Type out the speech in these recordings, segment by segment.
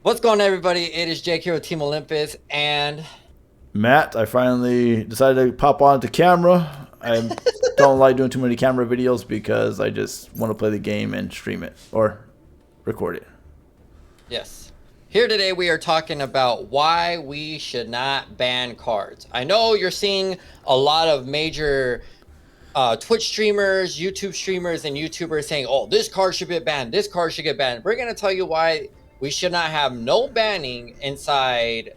What's going on, everybody? It is Jake here with Team Olympus, and Matt, I finally decided to pop on the camera. I don't like doing too many camera videos because I just want to play the game and stream it or record it. yes, here today we are talking about why we should not ban cards. I know you're seeing a lot of major Twitch streamers, YouTube streamers, and YouTubers saying, "Oh, this card should be banned. This card should get banned." We're gonna tell you why we should not have no banning inside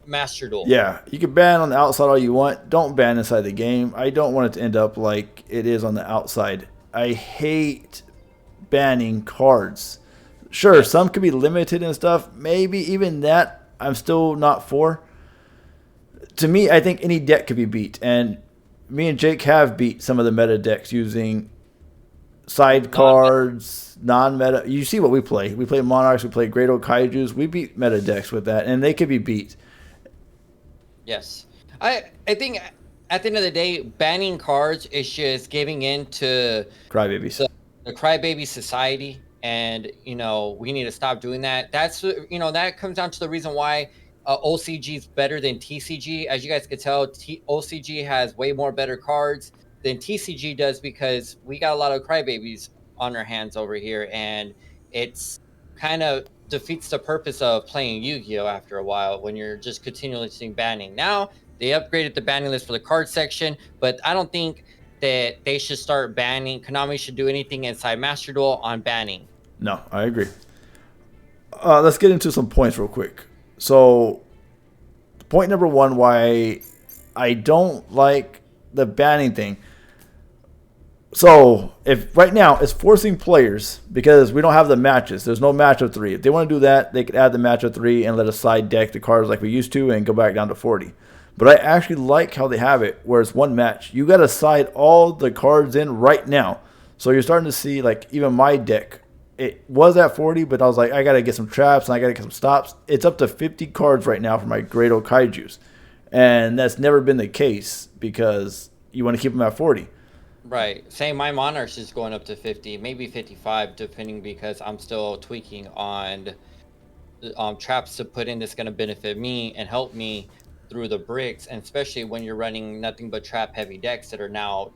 Master Duel. Yeah, you can ban on the outside all you want. Don't ban inside the game. I don't want it to end up like it is on the outside. I hate banning cards. Sure, Yes, some could be limited and stuff. Maybe even that I'm still not for. To me, I think any deck could be beat. And me and Jake have beat some of the meta decks using side not cards, non-meta. You see what we play. We play Monarchs. We play Great Oak Kaijus. We beat meta decks with that, and they could be beat. yes. I think at the end of the day, banning cards is just giving in to Crybabies. the crybaby society, and we need to stop doing that. That's that comes down to the reason why OCG is better than TCG. As you guys could tell, OCG has way more better cards than TCG does because we got a lot of crybabies on our hands over here, and it's kind of defeats the purpose of playing Yu-Gi-Oh after a while when you're just continually seeing banning. Now they upgraded the banning list for the card section, but I don't think that they should start banning. Konami should do anything inside Master Duel on banning. No, I agree. Let's get into some points real quick. So, point number one, why I don't like the banning thing. So, if right now it's forcing players because we don't have the matches, there's no match of three. If they want to do that, they could add the match of three and let us side deck the cards like we used to and go back down to 40. But I actually like how they have it where it's one match. You got to side all the cards in right now. So you're starting to see, like, even my deck. It was at 40, but I was like, I got to get some traps and I got to get some stops. It's up to 50 cards right now for my Great Oak Kaijus. And that's never been the case because you want to keep them at 40. Right. Say my Monarchs is going up to 50, maybe 55, depending because I'm still tweaking on traps to put in that's going to benefit me and help me through the bricks, and especially when you're running nothing but trap heavy decks that are now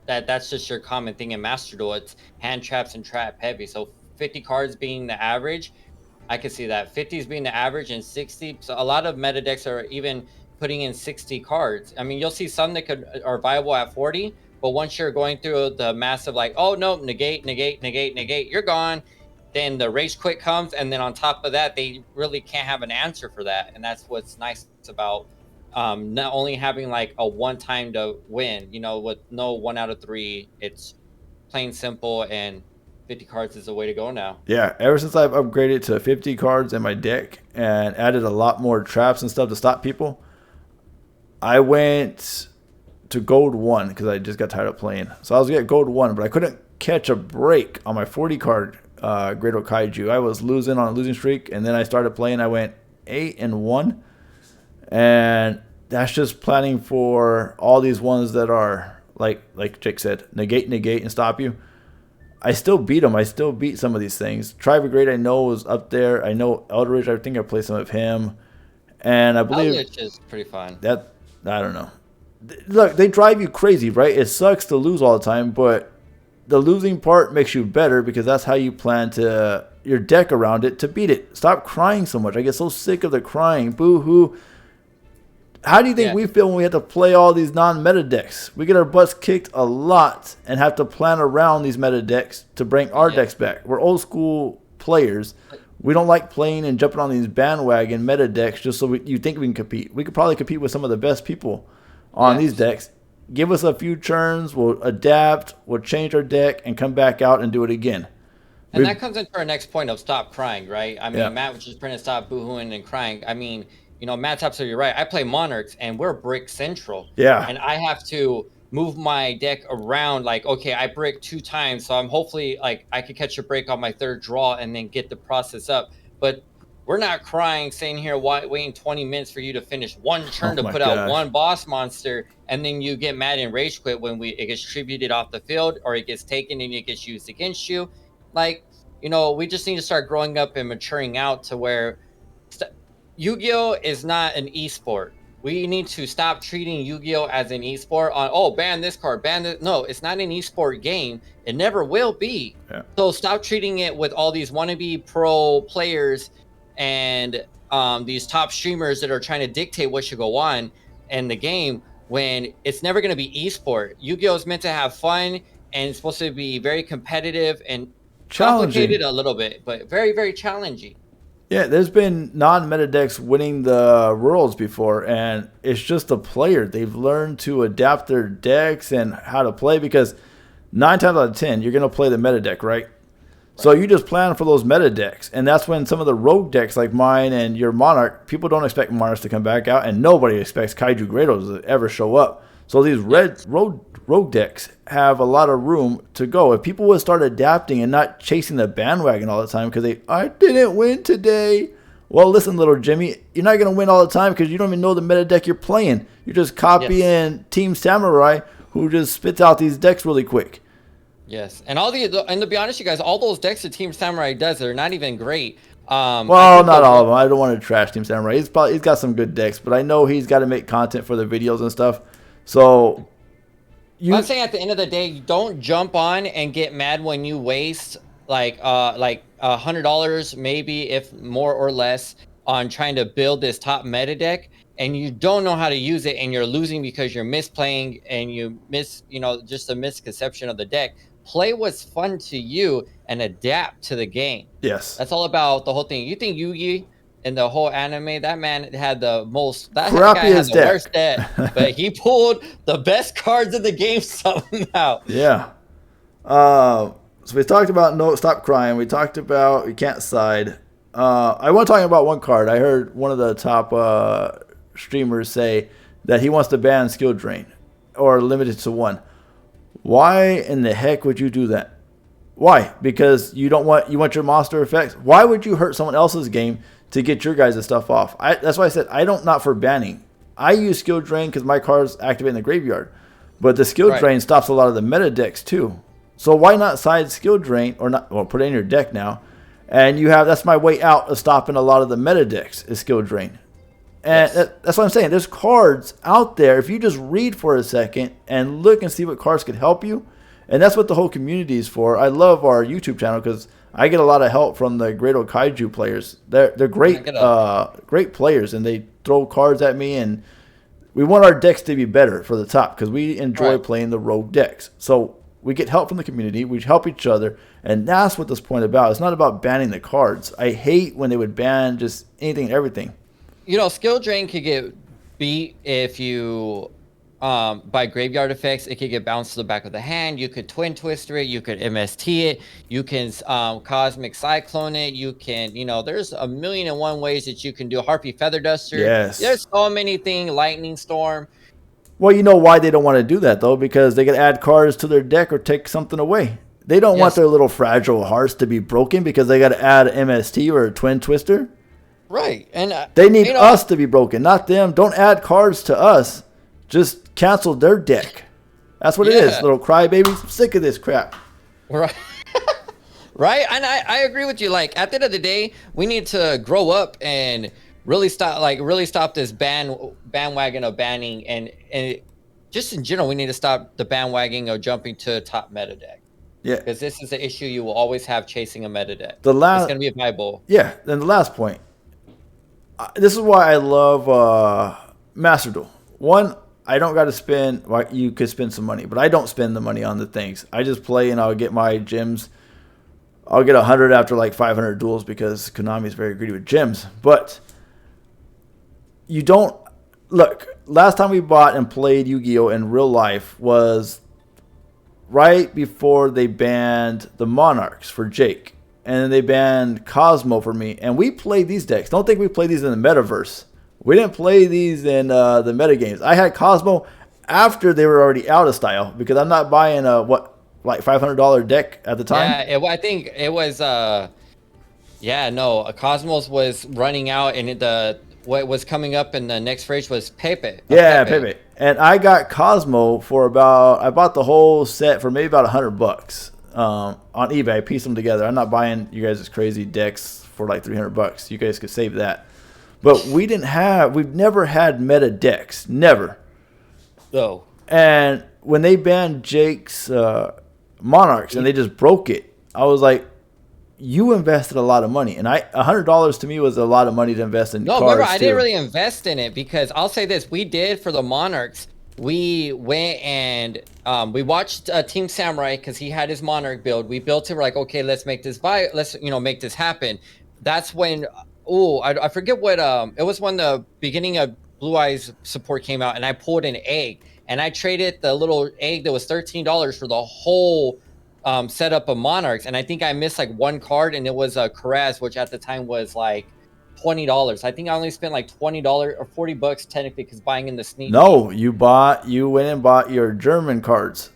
that's just your common thing in Master Duel. It's hand traps and trap heavy. So 50 cards being the average, I can see that 50s being the average and 60. So a lot of meta decks are even putting in 60 cards. I mean, you'll see some that are viable at 40, but once you're going through the massive like, oh no, negate, negate, negate, negate, you're gone. Then the rage quit comes, and then on top of that, they really can't have an answer for that, and that's what's nice about not only having like a one time to win, with no 1 out of 3. It's plain simple, and 50 cards is the way to go now. Yeah, ever since I've upgraded to 50 cards in my deck and added a lot more traps and stuff to stop people, I went to gold 1 because I just got tired of playing. So I was getting gold 1, but I couldn't catch a break on my 40 card Great Oak Kaiju. I was losing on a losing streak, and then I started playing. I went 8-1, and that's just planning for all these ones that are like Jake said, negate, negate, and stop you. I still beat them. I still beat some of these things. Tribe Great I know was up there. I know Eldridge. I think I played some of him, and I believe Outlich is pretty fun. that I don't know. Look, they drive you crazy, right? It sucks to lose all the time, but the losing part makes you better because that's how you plan to your deck around it to beat it. Stop crying so much. I get so sick of the crying. Boo hoo. How do you think Yeah, we feel when we have to play all these non-meta decks? We get our butts kicked a lot and have to plan around these meta decks to bring our yeah. decks back. We're old school players. We don't like playing and jumping on these bandwagon meta decks just so you think we can compete. We could probably compete with some of the best people on these Yes. decks. Give us a few turns, we'll adapt, we'll change our deck, and come back out and do it again. And We, that comes into our next point of stop crying, right? I yeah, mean, Matt was just trying to stop boohooing and crying. I mean, Matt's absolutely right. I play Monarchs, and we're brick central, yeah. and I have to move my deck around. Like, okay, I brick 2 times, so I'm hopefully like I could catch a break on my third draw and then get the process up. But we're not crying, sitting here waiting 20 minutes for you to finish one turn Oh to my put out gosh. one boss monster, and then you get mad and rage quit when it gets tributed off the field or it gets taken and it gets used against you. Like, we just need to start growing up and maturing out to where Yu-Gi-Oh is not an esport. We need to stop treating Yu-Gi-Oh as an esport on, oh, ban this card, ban this. No, it's not an esport game. It never will be. Yeah. So stop treating it with all these wannabe pro players and these top streamers that are trying to dictate what should go on in the game when it's never going to be esport. Yu-Gi-Oh is meant to have fun and it's supposed to be very competitive and Challenging. complicated a little bit, but very, very challenging. Yeah, there's been non-meta decks winning the Worlds before, and it's just the player. They've learned to adapt their decks and how to play because 9 times out of 10, you're going to play the meta deck, right? So you just plan for those meta decks, and that's when some of the rogue decks like mine and your Monarch, people don't expect Monarchs to come back out, and nobody expects Kaiju Greatos to ever show up. So these red rogue decks have a lot of room to go. If people would start adapting and not chasing the bandwagon all the time because I didn't win today. Well, listen, little Jimmy, you're not going to win all the time because you don't even know the meta deck you're playing. You're just copying Team Samurai, who just spits out these decks really quick. Yes, and and to be honest, you guys, all those decks that Team Samurai does, they're not even great. Well, not all of them. I don't want to trash Team Samurai. He's got some good decks, but I know he's got to make content for the videos and stuff. So I'm saying at the end of the day, don't jump on and get mad when you waste like $100, maybe if more or less, on trying to build this top meta deck, and you don't know how to use it, and you're losing because you're misplaying and you miss, just a misconception of the deck. Play what's fun to you and adapt to the game. Yes, that's all about the whole thing. You think Yugi in the whole anime, that man had the most, that guy had the worst deck, but he pulled the best cards in the game somehow. Yeah. So we talked about no stop crying. We talked about you can't side. I want to talk about one card. I heard one of the top streamers say that he wants to ban skill drain or limit it to one. Why in the heck would you do that? Why? Because you want your monster effects. Why would you hurt someone else's game to get your guys' stuff off? That's why I said not for banning. I use skill drain because my cards activate in the graveyard, but the skill drain stops a lot of the meta decks too. So why not side skill drain or put it in your deck now, and that's my way out of stopping a lot of the meta decks is skill drain. And that's what I'm saying. There's cards out there. If you just read for a second and look and see what cards could help you, and that's what the whole community is for. I love our YouTube channel because I get a lot of help from the Great Kaiju players. They're great, great players, and they throw cards at me. And we want our decks to be better for the top because we enjoy playing the rogue decks. So we get help from the community. We help each other, and that's what this point about. It's not about banning the cards. I hate when they would ban just anything and everything. Skill drain could get beat if you by graveyard effects. It could get bounced to the back of the hand. You could twin twister it, you could MST it, you can cosmic cyclone it, you can, there's a million and one ways that you can do Harpy Feather Duster. Yes, there's so many things. Lightning Storm. Well, you know why they don't want to do that though, because they can add cards to their deck or take something away. They don't want their little fragile hearts to be broken because they got to add MST or a twin twister. Right, and they need us to be broken, not them. Don't add cards to us. Just cancel their deck. That's what it is, little crybabies. I'm sick of this crap. Right. Right, and I agree with you. Like, at the end of the day, we need to grow up and really stop this bandwagon of banning, and just in general, we need to stop the bandwagon of jumping to top meta deck. Yeah, because this is the issue you will always have chasing a meta deck. It's going to be a Bible. Yeah, then the last point. This is why I love Master Duel. One, I don't got to spend. Well, you could spend some money, but I don't spend the money on the things. I just play and I'll get my gems. I'll get 100 after like 500 duels because Konami is very greedy with gems. But you don't look. Last time we bought and played Yu-Gi-Oh in real life was right before they banned the Monarchs for Jake. And then they banned Cosmo for me. And we played these decks. Don't think we played these in the metaverse. We didn't play these in the meta games. I had Cosmo after they were already out of style because I'm not buying a $500 deck at the time. Yeah, I think it was Cosmos was running out, and what was coming up in the next phrase was Pepe. Pepe. And I got Cosmo for I bought the whole set for maybe about $100 on eBay. I pieced them together. I'm not buying you guys' crazy decks for like $300. You guys could save that. But we've never had meta decks, never. So And when they banned Jake's Monarchs and they just broke it, I was like, you invested a lot of money, and $100 to me was a lot of money to invest in no, remember, cards I didn't too. really invest in it because I'll say this: we did for the Monarchs. We went and we watched Team Samurai because he had his Monarch build. We built it. We're like, okay, let's make this let's make this happen. That's when I forget what it was when the beginning of Blue Eyes support came out, and I pulled an egg and I traded the little egg that was $13 for the whole setup of Monarchs, and I think I missed like one card, and it was a Karaz, which at the time was like $20. I think I only spent like $20 or $40 technically because buying in the sneak peek. No, you went and bought your German cards.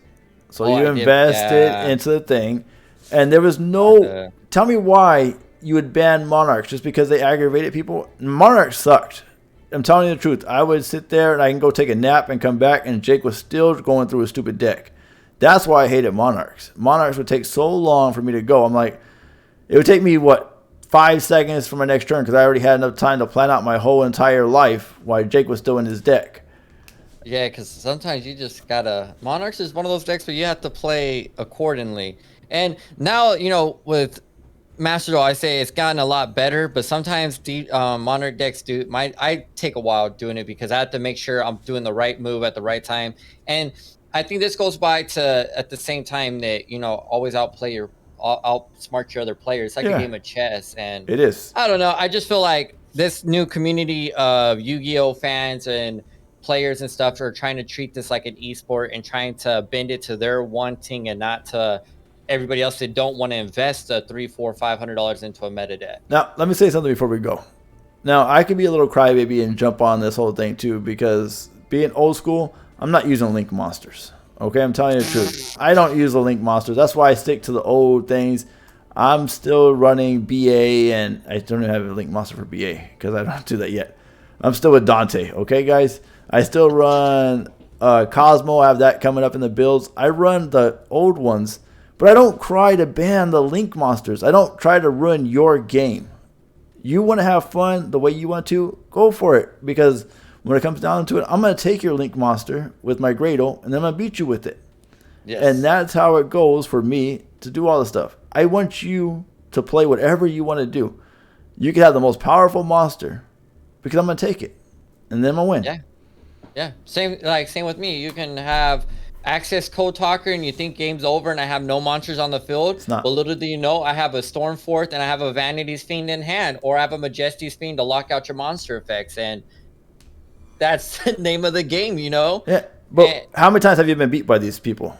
So Oh, you I did. invested Yeah. into the thing, and there was I no. did. Tell me why you would ban Monarchs just because they aggravated people. Monarchs sucked. I'm telling you the truth. I would sit there and I can go take a nap and come back, and Jake was still going through a stupid deck. That's why I hated Monarchs. Monarchs would take so long for me to go. I'm like, it would take me, what, 5 seconds for my next turn because I already had enough time to plan out my whole entire life while Jake was still in his deck. Yeah, because sometimes you just gotta. Monarchs is one of those decks where you have to play accordingly. And now, with Master Duel, I say it's gotten a lot better, but sometimes Monarch decks I take a while doing it because I have to make sure I'm doing the right move at the right time. And I think this goes by to at the same time that, always outsmart your other players. It's like a Yeah, game of chess. And it is. I don't know. I just feel like this new community of Yu-Gi-Oh fans and players and stuff are trying to treat this like an esport and trying to bend it to their wanting and not to everybody else that don't want to invest $300, $400, $500 into a meta deck. Now, let me say something before we go. Now, I could be a little crybaby and jump on this whole thing too because being old school, I'm not using Link Monsters. Okay, I'm telling you the truth. I don't use the Link Monsters. That's why I stick to the old things. I'm still running BA, and I don't even have a Link Monster for BA because I don't do that yet. I'm still with Dante. Okay, guys? I still run Cosmo. I have that coming up in the builds. I run the old ones, but I don't cry to ban the Link Monsters. I don't try to ruin your game. You want to have fun the way you want to, go for it. Because when it comes down to it, I'm going to take your Link Monster with my Gradle, and then I'm going to beat you with it. Yes. And that's how it goes for me to do all this stuff. I want you to play whatever you want to do. You can have the most powerful monster because I'm going to take it. And then I'm going to win. Yeah. Yeah. Same with me. You can have access code talker and you think game's over and I have no monsters on the field. It's not. But little do you know, I have a Stormforth and I have a Vanity's Fiend in hand, or I have a Majesty's Fiend to lock out your monster effects. And that's the name of the game, Yeah. But how many times have you been beat by these people?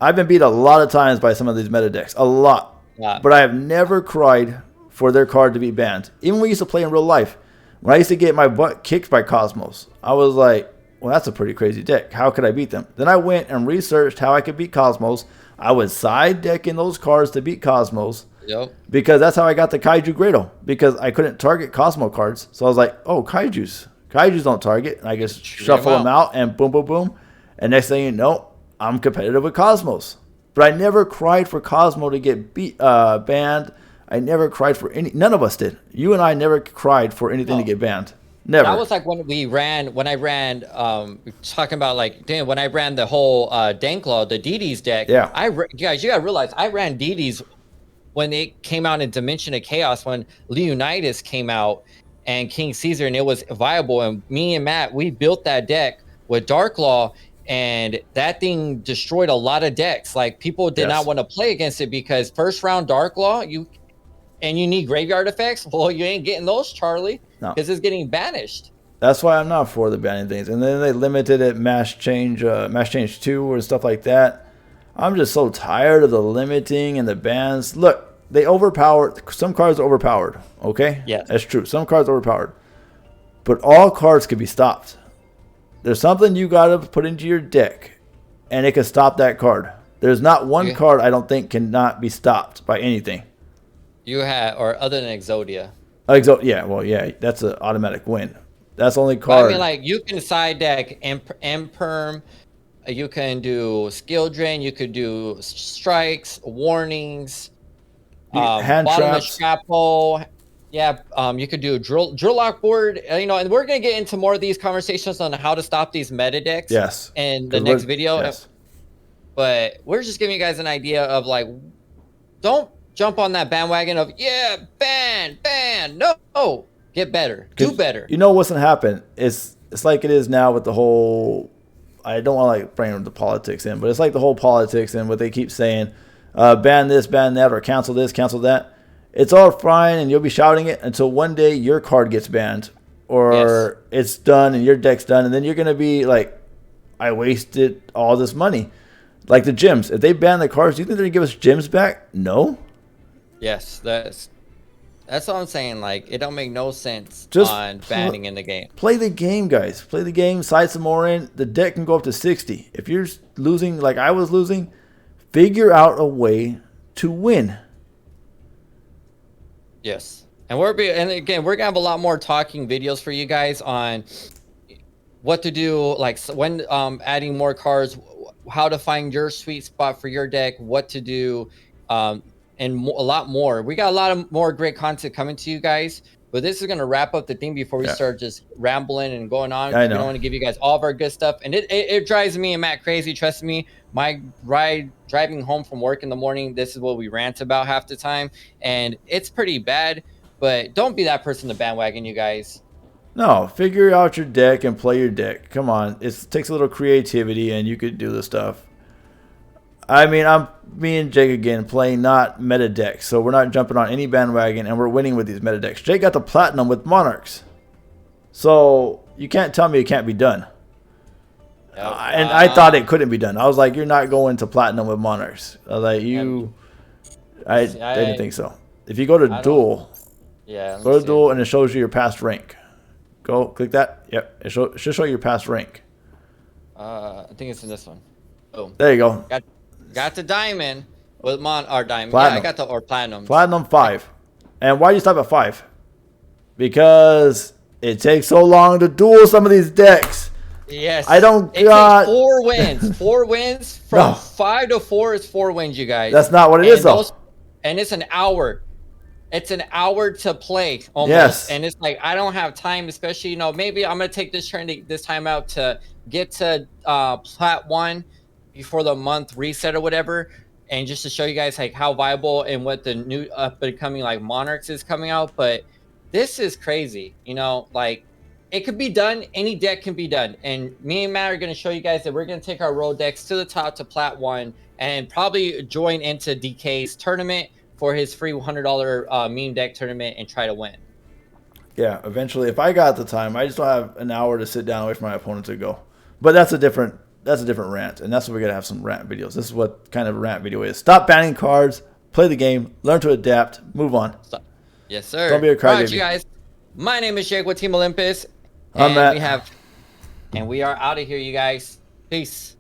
I've been beat a lot of times by some of these meta decks. A lot. But I have never cried for their card to be banned. Even when we used to play in real life. When I used to get my butt kicked by Cosmos, I was like, well, that's a pretty crazy deck. How could I beat them? Then I went and researched how I could beat Cosmos. I was side decking those cards to beat Cosmos. Yep. Because that's how I got the Kaiju Gradle. Because I couldn't target Cosmo cards. So I was like, oh, Kaijus. Kaijus don't target. And I just shuffle them out and boom, boom, boom. And next thing you know, I'm competitive with Cosmos. But I never cried for Cosmo to get banned. I never cried for any. None of us did. You and I never cried for anything to get banned. Never. That was like when I ran, talking about like, damn, when I ran the whole Danklaw, the DD's deck. Yeah. Guys, you gotta realize, I ran DD's when it came out in Dimension of Chaos, when Leonidas came out and King Caesar, and it was viable. And me and Matt, we built that deck with Darklaw, and that thing destroyed a lot of decks. Like, people did not want to play against it because first round Darklaw, you need graveyard effects. Well, you ain't getting those, Charlie, because it's getting banished. That's why I'm not for the banning things. And then they limited it, Mass Change 2 or stuff like that. I'm just so tired of the limiting and the bans. Look, they overpowered. Some cards are overpowered. Okay? Yeah. That's true. Some cards are overpowered. But all cards can be stopped. There's something you got to put into your deck, and it can stop that card. There's not one card I don't think cannot be stopped by anything. Or other than Exodia. Yeah, well, yeah, that's an automatic win. That's the only card. But I mean, like, you can side deck Imperm, you can do Skill Drain, you could do strikes, warnings, hand bottomless traps. trap hole, Yeah, you could do a drill lock board, you know, and we're gonna get into more of these conversations on how to stop these meta decks Yes, in the because next we're video. yes. But we're just giving you guys an idea of like, don't jump on that bandwagon of yeah, ban. No, get better, do Because better. you know what's gonna happen. It's like it is now with the whole. I don't want to like bring the politics in, but it's like the whole politics and what they keep saying, ban this, ban that, or cancel this, cancel that. It's all fine, and you'll be shouting it until one day your card gets banned, Yes, or it's done and your deck's done, and then you're gonna be like, I wasted all this money. Like the gyms, if they ban the cards, do you think they're gonna give us gyms back? No. yes, that's what I'm saying. Like, it don't make no sense Just on banning in the game. play the game, guys. Play the game. Side some more in. The deck can go up to 60. If you're losing like I was losing, figure out a way to win. Yes, and and again, we're gonna have a lot more talking videos for you guys on what to do, like when adding more cards, how to find your sweet spot for your deck, what to do, and a lot more. We got a lot of more great content coming to you guys. But this is gonna wrap up the thing before we Yeah. start just rambling and going on, I because we don't know. want to give you guys all of our good stuff. And it drives me and Matt crazy. Trust me, my driving home from work in the morning, this is what we rant about half the time, and it's pretty bad. But don't be that person to bandwagon, you guys. No, figure out your deck and play your deck. Come on. It takes a little creativity and you could do the stuff. I mean, me and Jake again playing not meta decks, so we're not jumping on any bandwagon and we're winning with these meta decks. Jake got the platinum with Monarchs. So you can't tell me it can't be done. Yep. And I thought it couldn't be done. I was like, you're not going to platinum with Monarchs. I was like, I didn't think so. If you go to Duel, Yeah. go to Duel and it shows you your past rank. Go click that. Yep, it should show your past rank. I think it's in this one. Boom. There you go. Got the diamond with diamond. Platinum. Yeah, I got the platinum. Platinum 5. And why do you stop at 5? Because it takes so long to duel some of these decks. Yes. I don't It got takes 4 wins. 4 wins from No. 5 to 4 is 4 wins, you guys. That's not what it is, though. And it's an hour. It's an hour to play almost. Yes. And it's like, I don't have time, especially, you know, maybe I'm going to take this time out to get to plat 1 before the month reset or whatever. And just to show you guys like how viable and what the new up and coming like Monarchs is coming out. But this is crazy, you know, like it could be done. Any deck can be done. And me and Matt are going to show you guys that we're going to take our roll decks to the top to plat 1 and probably join into DK's tournament for his free $100 meme deck tournament and try to win. Yeah, eventually, if I got the time, I just don't have an hour to sit down away from my opponent to go. But that's a different rant, and that's what we're gonna have some rant videos. This is what kind of rant video is. Stop banning cards, play the game, learn to adapt, move on. Stop. Yes, sir. Don't be a crybaby. All right, you guys. My name is Yugioh with Team Olympus, I'm and Matt. we are out of here, you guys. Peace.